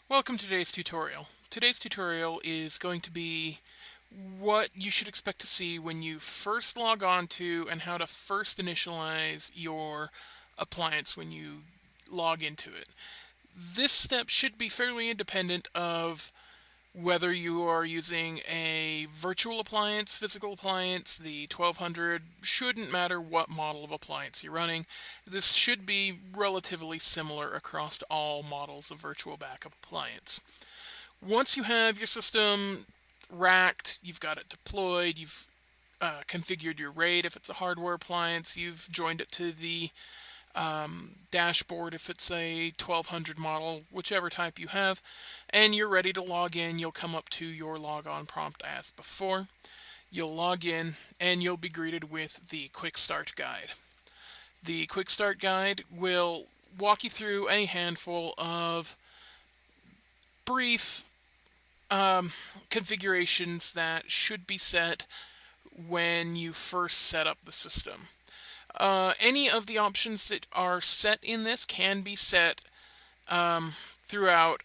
Welcome to today's tutorial. Today's tutorial is going to be what you should expect to see when you first log on to and how to first initialize your appliance when you log into it. This step should be fairly independent of whether you are using a virtual appliance, physical appliance, the 1200, shouldn't matter what model of appliance you're running. This should be relatively similar across all models of virtual backup appliance. Once you have your system racked, you've got it deployed, you've configured your RAID if it's a hardware appliance, you've joined it to the dashboard if it's a 1200 model, whichever type you have, and you're ready to log in, you'll come up to your logon prompt as before. You'll log in and you'll be greeted with the Quick Start Guide. The Quick Start Guide will walk you through a handful of brief configurations that should be set when you first set up the system. Any of the options that are set in this can be set throughout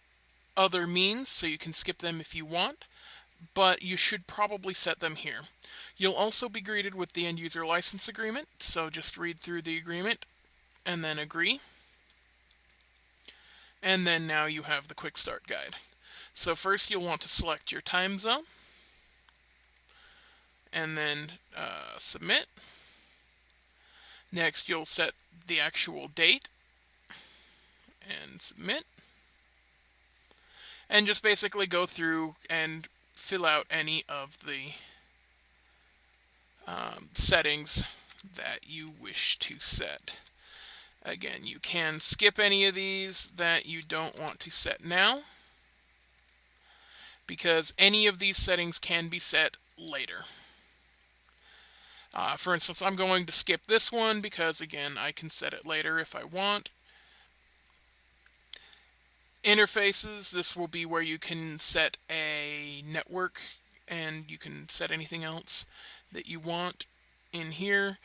other means, so you can skip them if you want, but you should probably set them here. You'll also be greeted with the end user license agreement, so just read through the agreement and then agree. And then now you have the Quick Start Guide. So first you'll want to select your time zone, and then submit. Next, you'll set the actual date and submit. And just basically go through and fill out any of the settings that you wish to set. Again, you can skip any of these that you don't want to set now, because any of these settings can be set later. For instance, I'm going to skip this one because, again, I can set it later if I want. Interfaces, this will be where you can set a network and you can set anything else that you want in here.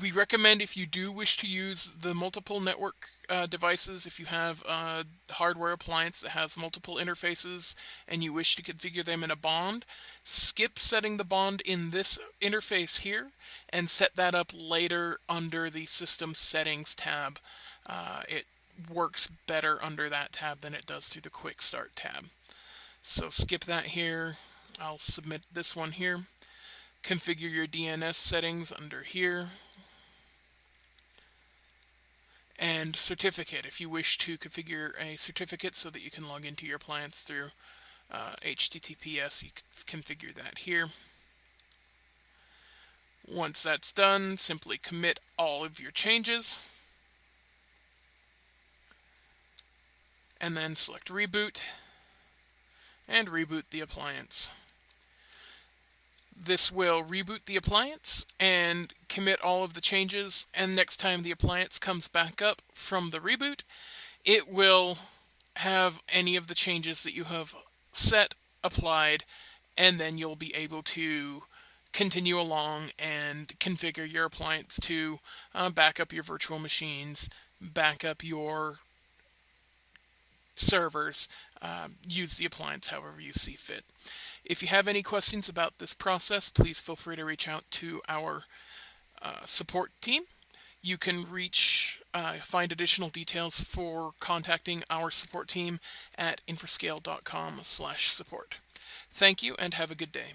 We recommend, if you do wish to use the multiple network devices, if you have a hardware appliance that has multiple interfaces and you wish to configure them in a bond, skip setting the bond in this interface here and set that up later under the System Settings tab. It works better under that tab than it does through the Quick Start tab. So skip that here. I'll submit this one here. Configure your DNS settings under here. And certificate, if you wish to configure a certificate so that you can log into your appliance through HTTPS, you can configure that here. Once that's done, simply commit all of your changes. And then select Reboot and reboot the appliance. This will reboot the appliance and commit all of the changes, and next time the appliance comes back up from the reboot, it will have any of the changes that you have set applied, and then you'll be able to continue along and configure your appliance to back up your virtual machines, back up your servers, use the appliance however you see fit. If you have any questions about this process, please feel free to reach out to our support team. You can find additional details for contacting our support team at infrascale.com/support. Thank you and have a good day.